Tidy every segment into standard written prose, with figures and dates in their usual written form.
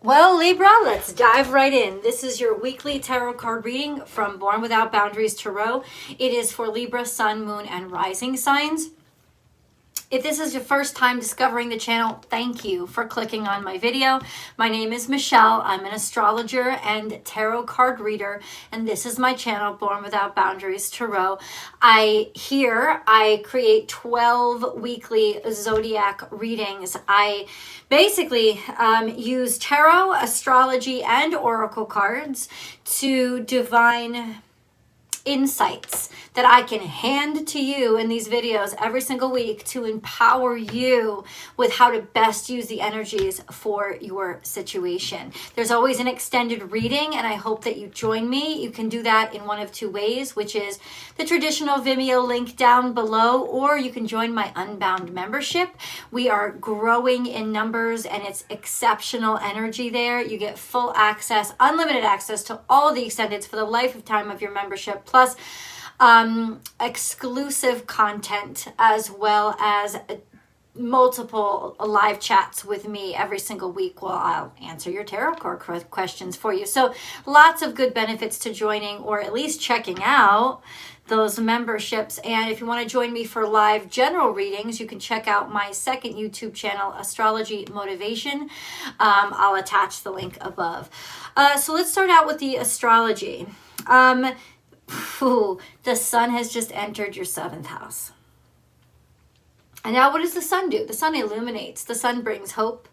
Well, Libra, let's dive right in. This is your weekly tarot card reading from Born Without Boundaries Tarot. It is for Libra, Sun, Moon, and Rising signs. If this is your first time discovering the channel, thank you for clicking on my video. My name is Michelle. I'm an astrologer and tarot card reader, and this is my channel, Born Without Boundaries Tarot. I create 12 weekly zodiac readings. I basically use tarot, astrology, and oracle cards to divine insights that I can hand to you in these videos every single week to empower you with how to best use the energies for your situation. There's always an extended reading, and I hope that you join me. You can do that in one of two ways, which is the traditional Vimeo link down below, or you can join my Unbound membership. We are growing in numbers, and it's exceptional energy there. You get full access, unlimited access to all the extendeds for the lifetime of your membership, plus exclusive content, as well as multiple live chats with me every single week while I'll answer your tarot card questions for you. So lots of good benefits to joining, or at least checking out those memberships. And if you want to join me for live general readings, you can check out my second YouTube channel, Astrology Motivation. I'll attach the link above. So let's start out with the astrology. The sun has just entered your 7th house. And now what does the sun do? The sun illuminates. The sun brings hope.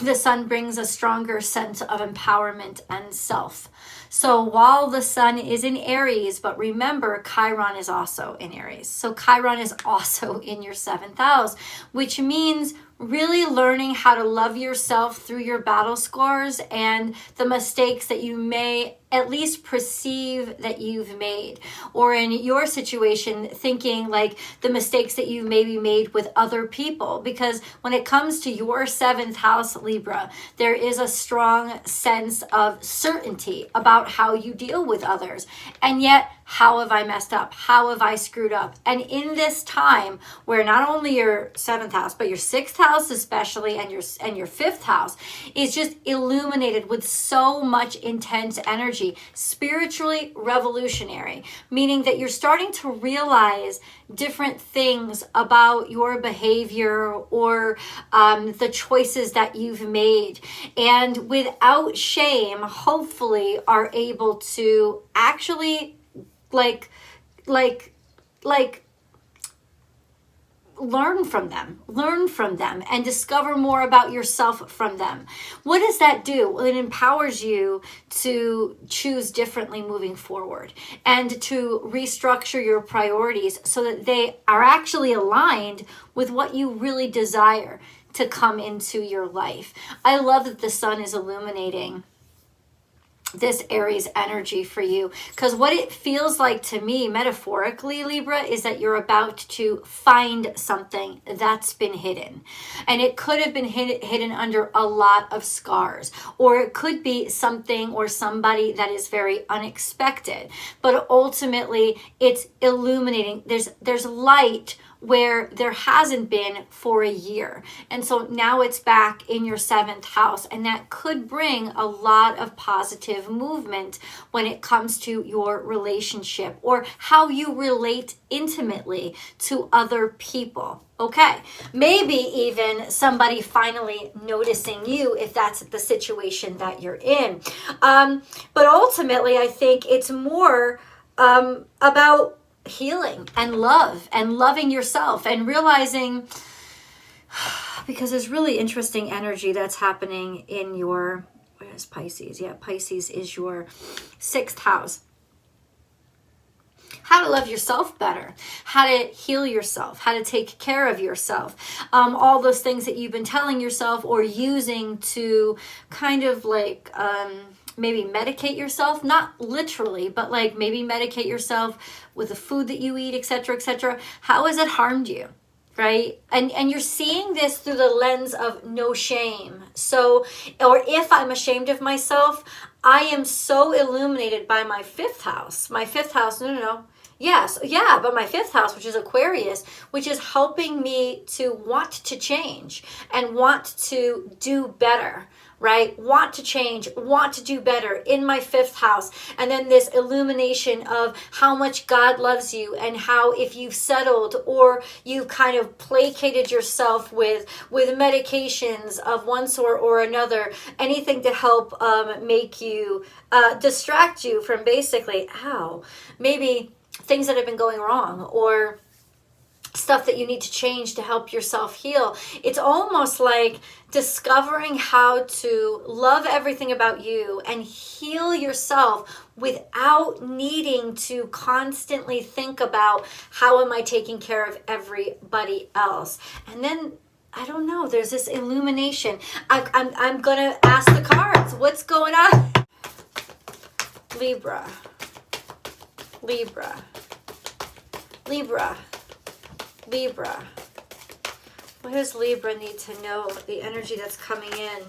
The sun brings a stronger sense of empowerment and self. So while the sun is in Aries, but remember, Chiron is also in Aries. So Chiron is also in your 7th house, which means really learning how to love yourself through your battle scars and the mistakes that you may at least perceive that you've made, or in your situation, thinking like the mistakes that you've maybe made with other people. Because when it comes to your 7th house, Libra, there is a strong sense of certainty about how you deal with others. And yet, how have I messed up? How have I screwed up? And in this time where not only your 7th house, but your 6th house especially, and your 5th house is just illuminated with so much intense energy, spiritually revolutionary, meaning that you're starting to realize different things about your behavior or the choices that you've made, and without shame, hopefully are able to actually like learn from them and discover more about yourself from them. What does that do? Well, it empowers you to choose differently moving forward and to restructure your priorities so that they are actually aligned with what you really desire to come into your life. I love that the sun is illuminating this Aries energy for you, because what it feels like to me, metaphorically, Libra, is that you're about to find something that's been hidden. And it could have been hidden under a lot of scars, or it could be something or somebody that is very unexpected. But ultimately, it's illuminating. There's light where there hasn't been for a year. And so now it's back in your 7th house, and that could bring a lot of positive movement when it comes to your relationship or how you relate intimately to other people. Okay, maybe even somebody finally noticing you if that's the situation that you're in. But ultimately, I think it's more about healing and love and loving yourself and realizing, because there's really interesting energy that's happening in your, where is Pisces? Yeah, Pisces is your 6th house. How to love yourself better, how to heal yourself, how to take care of yourself. All those things that you've been telling yourself or using to kind of like maybe medicate yourself, not literally, but like maybe medicate yourself with the food that you eat, etc., etc. How has it harmed you? Right? And you're seeing this through the lens of no shame. So, or if I'm ashamed of myself, I am so illuminated by my 5th house. My 5th house, no. Yes, yeah, but my 5th house, which is Aquarius, which is helping me to want to change and want to do better, right? Want to change, want to do better in my fifth house. And then this illumination of how much God loves you and how if you've settled or you've kind of placated yourself with medications of one sort or another, anything to help make you, distract you from basically, maybe things that have been going wrong or stuff that you need to change to help yourself heal. It's almost like discovering how to love everything about you and heal yourself without needing to constantly think about how am I taking care of everybody else. And then I don't know, there's this illumination. I'm gonna ask the cards, what's going on? Libra, Libra, Libra, Libra. What does Libra need to know? The energy that's coming in.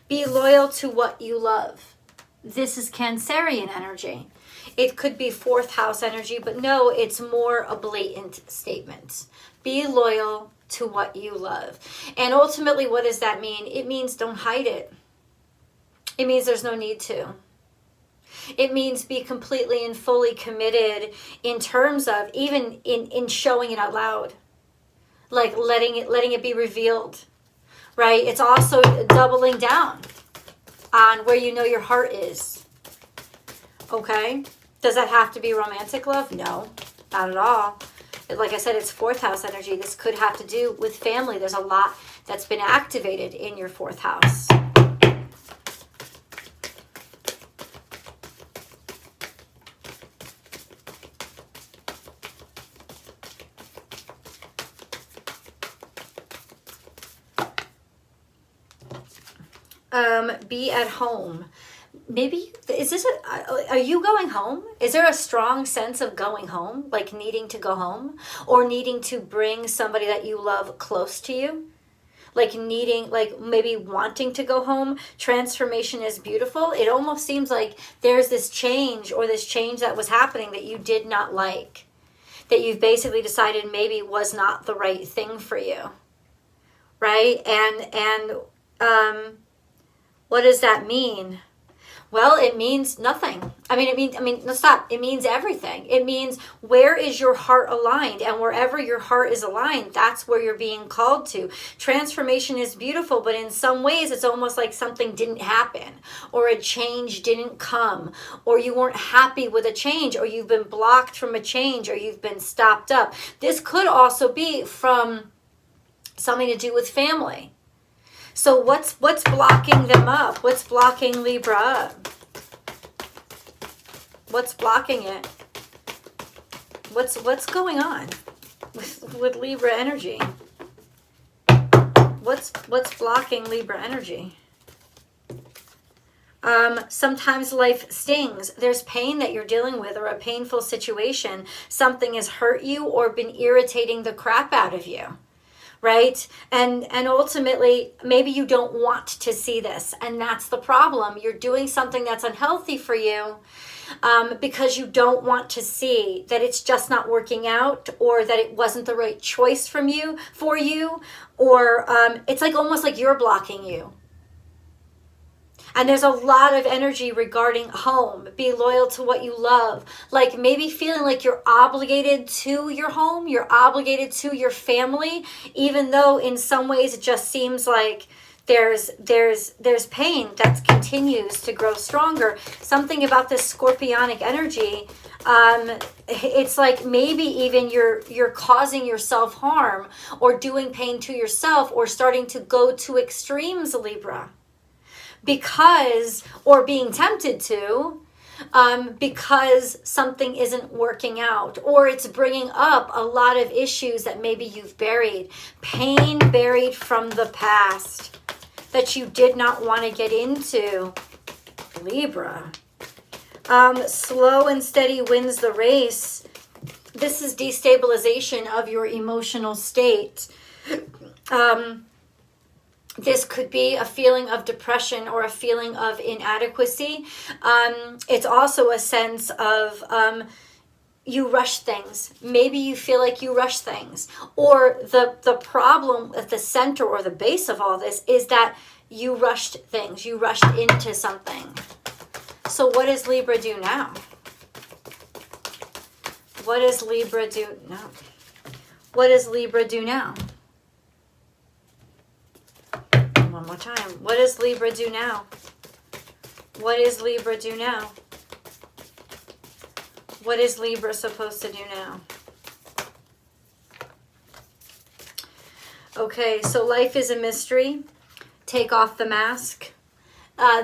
Be loyal to what you love. This is Cancerian energy. It could be fourth house energy, but no, it's more a blatant statement. Be loyal to what you love. And ultimately, what does that mean? It means don't hide it. It means there's no need to. It means be completely and fully committed in terms of even in showing it out loud. Like letting it be revealed, right? It's also doubling down on where you know your heart is, okay? Does that have to be romantic love? No, not at all. Like I said, it's fourth house energy. This could have to do with family. There's a lot that's been activated in your fourth house. Be at home. Maybe, are you going home? Is there a strong sense of going home? Like needing to go home? Or needing to bring somebody that you love close to you? Like maybe wanting to go home. Transformation is beautiful. It almost seems like there's this change that was happening that you did not like. That you've basically decided maybe was not the right thing for you. Right? And what does that mean? Well, it means nothing. No, stop. It means everything. It means where is your heart aligned? And wherever your heart is aligned, that's where you're being called to. Transformation is beautiful, but in some ways, it's almost like something didn't happen, or a change didn't come, or you weren't happy with a change, or you've been blocked from a change, or you've been stopped up. This could also be from something to do with family. So what's blocking them up? What's blocking Libra up? What's blocking it? What's going on with Libra energy? What's blocking Libra energy? Sometimes life stings. There's pain that you're dealing with or a painful situation. Something has hurt you or been irritating the crap out of you. Right? And ultimately, maybe you don't want to see this. And that's the problem. You're doing something that's unhealthy for you because you don't want to see that it's just not working out, or that it wasn't the right choice for you, or it's like almost like you're blocking you. And there's a lot of energy regarding home. Be loyal to what you love. Like maybe feeling like you're obligated to your home, you're obligated to your family, even though in some ways it just seems like there's pain that continues to grow stronger. Something about this scorpionic energy, it's like maybe even you're causing yourself harm or doing pain to yourself or starting to go to extremes, Libra. Or being tempted to, because something isn't working out, or it's bringing up a lot of issues that maybe you've buried, pain buried from the past that you did not want to get into, Libra. Slow and steady wins the race. This is destabilization of your emotional state. This could be a feeling of depression or a feeling of inadequacy. It's also a sense of you rush things. Maybe you feel like you rush things. Or the problem at the center or the base of all this is that you rushed things. You rushed into something. So what does Libra do now? What does Libra do now? What does Libra do now? One more time. What does Libra do now? What is Libra do now? What is Libra supposed to do now? Okay, so life is a mystery. Take off the mask.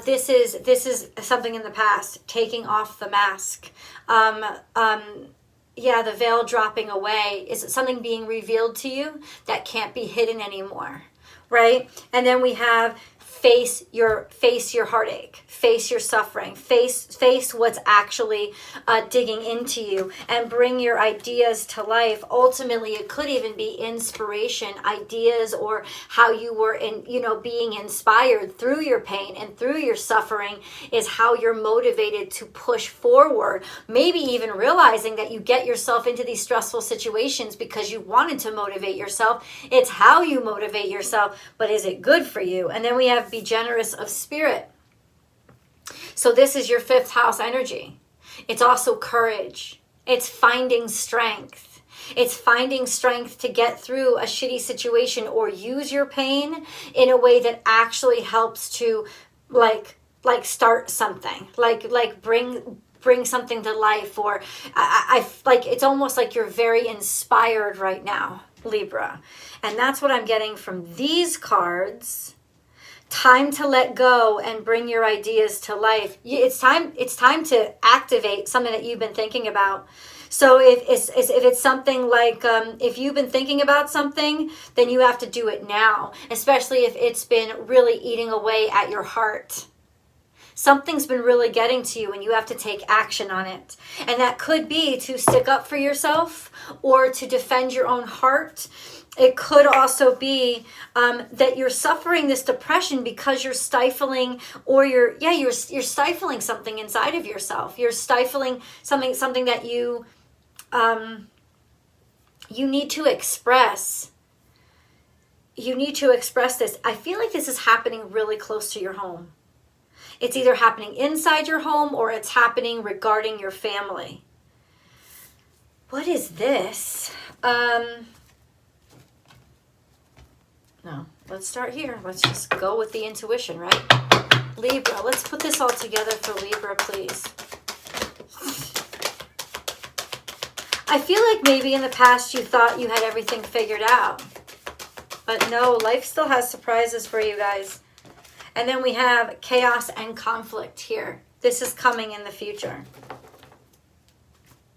This is something in the past. Taking off the mask. Yeah, the veil dropping away. Is it something being revealed to you that can't be hidden anymore? Right? And then we have face your heartache, face your suffering, face what's actually digging into you, and bring your ideas to life. Ultimately, it could even be inspiration, ideas, or how you were being inspired through your pain and through your suffering is how you're motivated to push forward. Maybe even realizing that you get yourself into these stressful situations because you wanted to motivate yourself. It's how you motivate yourself, but is it good for you? And then we have be generous of spirit. So this is your 5th house energy. It's also courage. It's finding strength. It's finding strength to get through a shitty situation or use your pain in a way that actually helps to like start something, like bring something to life. Or I like, it's almost like you're very inspired right now, Libra. And that's what I'm getting from these cards. Time to let go and bring your ideas to life. It's time to activate something that you've been thinking about. So if it's something like, if you've been thinking about something, then you have to do it now, especially if it's been really eating away at your heart. Something's been really getting to you and you have to take action on it. And that could be to stick up for yourself or to defend your own heart. It could also be that you're suffering this depression because you're stifling, or you're stifling something inside of yourself. You're stifling something that you need to express. You need to express this. I feel like this is happening really close to your home. It's either happening inside your home or it's happening regarding your family. What is this? No, let's start here. Let's just go with the intuition, right? Libra, let's put this all together for Libra, please. I feel like maybe in the past you thought you had everything figured out. But no, life still has surprises for you guys. And then we have chaos and conflict here. This is coming in the future.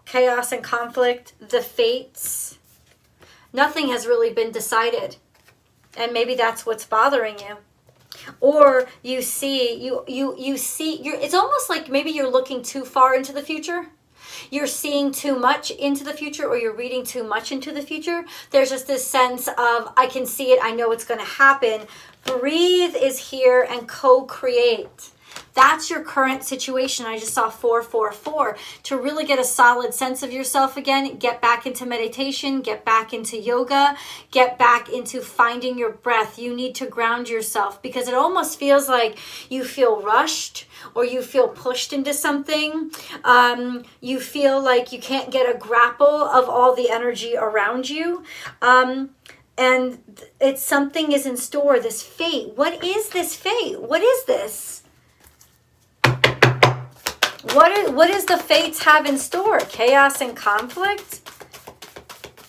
Chaos and conflict, the fates. Nothing has really been decided. And maybe that's what's bothering you. Or you see, it's almost like maybe you're looking too far into the future. You're seeing too much into the future, or you're reading too much into the future. There's just this sense of, I can see it, I know it's going to happen. Breathe is here and co-create. That's your current situation. I just saw 444. To really get a solid sense of yourself again, get back into meditation, get back into yoga, get back into finding your breath. You need to ground yourself because it almost feels like you feel rushed or you feel pushed into something. You feel like you can't get a grapple of all the energy around you. And it's something is in store, this fate. What is this fate? What is this? What does the fates have in store? Chaos and conflict?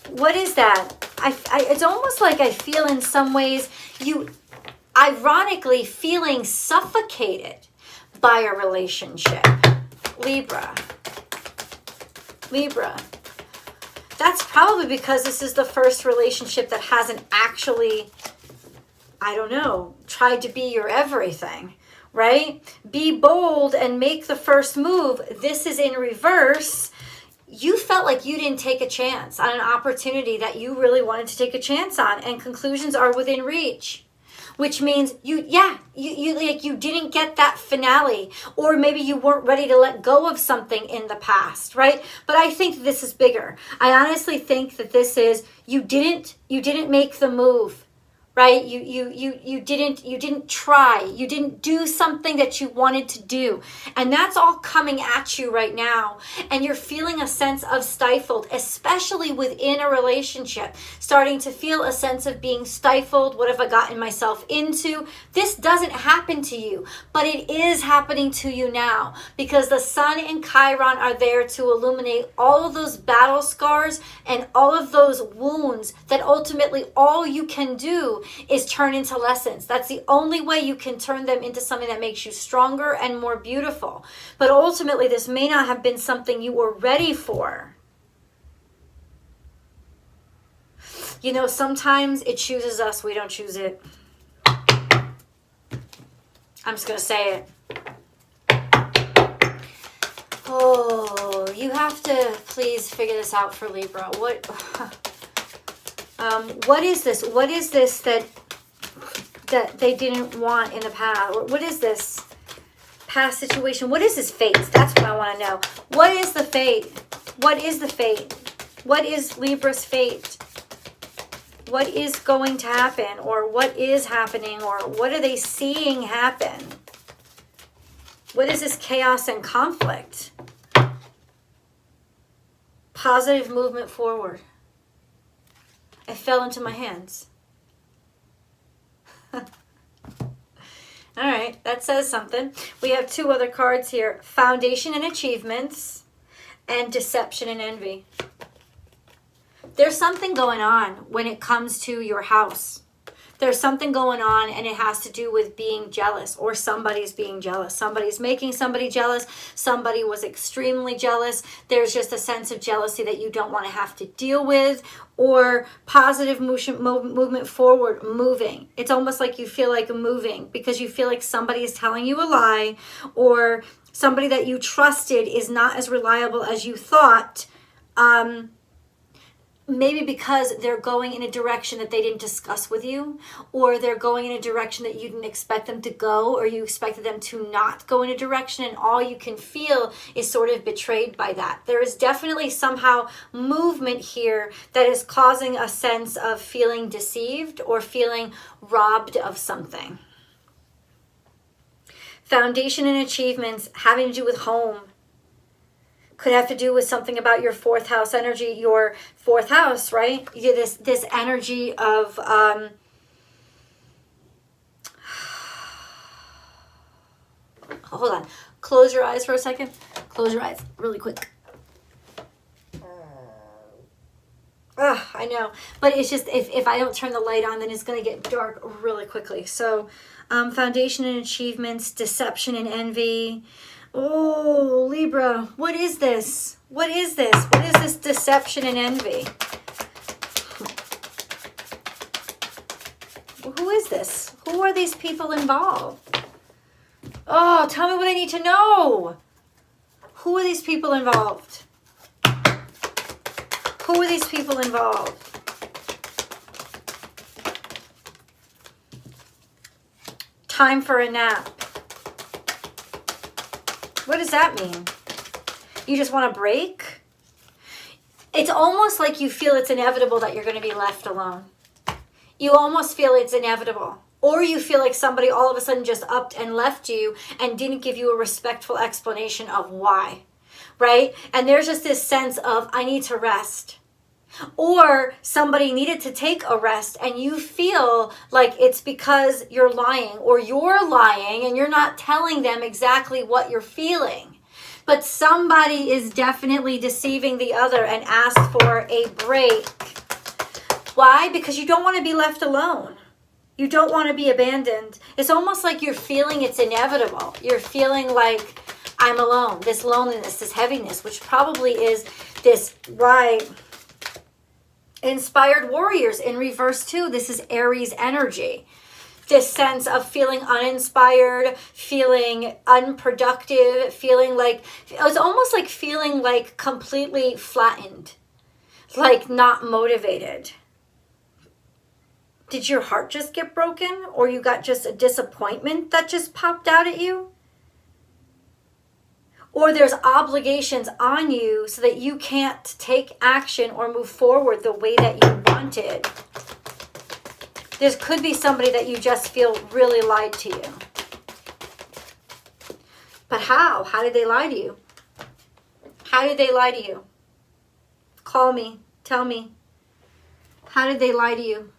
What is that? It's almost like I feel in some ways you ironically feeling suffocated by a relationship. Libra. That's probably because this is the first relationship that hasn't actually, I don't know, tried to be your everything. Right? Be bold and make the first move. This is in reverse. You felt like you didn't take a chance on an opportunity that you really wanted to take a chance on, and conclusions are within reach. Which means you didn't get that finale, or maybe you weren't ready to let go of something in the past, right? But I think this is bigger. I honestly think that this is you didn't make the move right? You didn't try. You didn't do something that you wanted to do. And that's all coming at you right now. And you're feeling a sense of stifled, especially within a relationship. Starting to feel a sense of being stifled. What have I gotten myself into? This doesn't happen to you, but it is happening to you now, because the Sun and Chiron are there to illuminate all of those battle scars and all of those wounds that ultimately all you can do is turn into lessons. That's the only way you can turn them into something that makes you stronger and more beautiful. But ultimately, this may not have been something you were ready for. You know, sometimes it chooses us, we don't choose it. I'm just going to say it. Oh, you have to please figure this out for Libra. What is this? What is this that they didn't want in the past? What is this past situation? What is this fate? That's what I want to know. What is the fate? What is the fate? What is Libra's fate? What is going to happen? Or what is happening? Or what are they seeing happen? What is this chaos and conflict? Positive movement forward. It fell into my hands. All right, that says something. We have two other cards here. Foundation and achievements, and deception and envy. There's something going on when it comes to your house. There's something going on, and it has to do with being jealous, or somebody's being jealous. Somebody's making somebody jealous. Somebody was extremely jealous. There's just a sense of jealousy that you don't want to have to deal with, or positive movement forward, moving. It's almost like you feel like moving because you feel like somebody is telling you a lie, or somebody that you trusted is not as reliable as you thought. Maybe because they're going in a direction that they didn't discuss with you, or they're going in a direction that you didn't expect them to go, or you expected them to not go in a direction, and all you can feel is sort of betrayed by that. There is definitely somehow movement here that is causing a sense of feeling deceived or feeling robbed of something. Foundation and achievements having to do with home. Could have to do with something about your fourth house energy, your fourth house, right? You get this energy of hold on. Close your eyes for a second. Close your eyes really quick. I know. But it's just, if I don't turn the light on, then it's going to get dark really quickly. So foundation and achievements, deception and envy. Oh, Libra, what is this? What is this? What is this deception and envy? Who is this? Who are these people involved? Oh, tell me what I need to know. Who are these people involved? Who are these people involved? Time for a nap. What does that mean? You just want a break? It's almost like you feel it's inevitable that you're going to be left alone. You almost feel it's inevitable. Or you feel like somebody all of a sudden just upped and left you and didn't give you a respectful explanation of why, right? And there's just this sense of, I need to rest. Or somebody needed to take a rest and you feel like it's because you're lying, or you're lying and you're not telling them exactly what you're feeling. But somebody is definitely deceiving the other and asked for a break. Why? Because you don't want to be left alone. You don't want to be abandoned. It's almost like you're feeling it's inevitable. You're feeling like, I'm alone. This loneliness, this heaviness, which probably is this, why... Inspired warriors in reverse too. This is Aries energy. This sense of feeling uninspired, feeling unproductive, feeling like, it's almost like feeling like completely flattened, like not motivated. Did your heart just get broken? Or you got just a disappointment that just popped out at you? Or there's obligations on you so that you can't take action or move forward the way that you wanted. There could be somebody that you just feel really lied to you. But how? How did they lie to you? How did they lie to you? Call me. Tell me. How did they lie to you?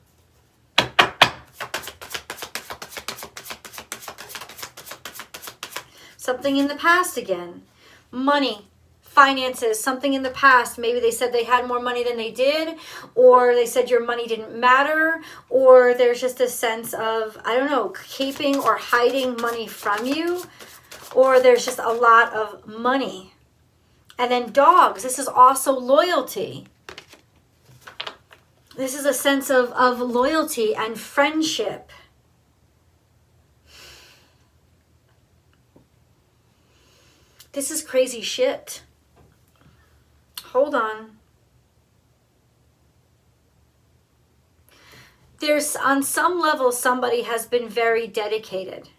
Something in the past again. Money, finances, something in the past. Maybe they said they had more money than they did, or they said your money didn't matter, or there's just a sense of, I don't know, keeping or hiding money from you, or there's just a lot of money. And then dogs, this is also loyalty. This is a sense of loyalty and friendship. This is crazy shit. Hold on. There's, on some level, somebody has been very dedicated.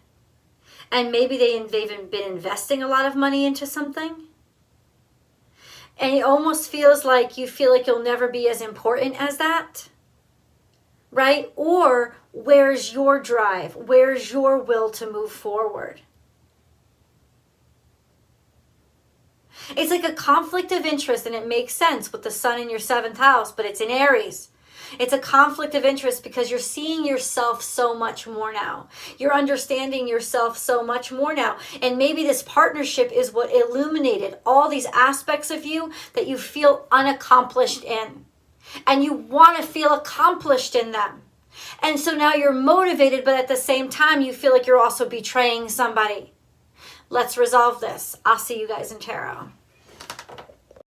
And maybe they've been investing a lot of money into something. And it almost feels like you feel like you'll never be as important as that. Right? Or where's your drive? Where's your will to move forward? It's like a conflict of interest, and it makes sense with the sun in your 7th house, but it's in Aries. It's a conflict of interest because you're seeing yourself so much more now. You're understanding yourself so much more now. And maybe this partnership is what illuminated all these aspects of you that you feel unaccomplished in. And you want to feel accomplished in them. And so now you're motivated, but at the same time, you feel like you're also betraying somebody. Let's resolve this. I'll see you guys in tarot.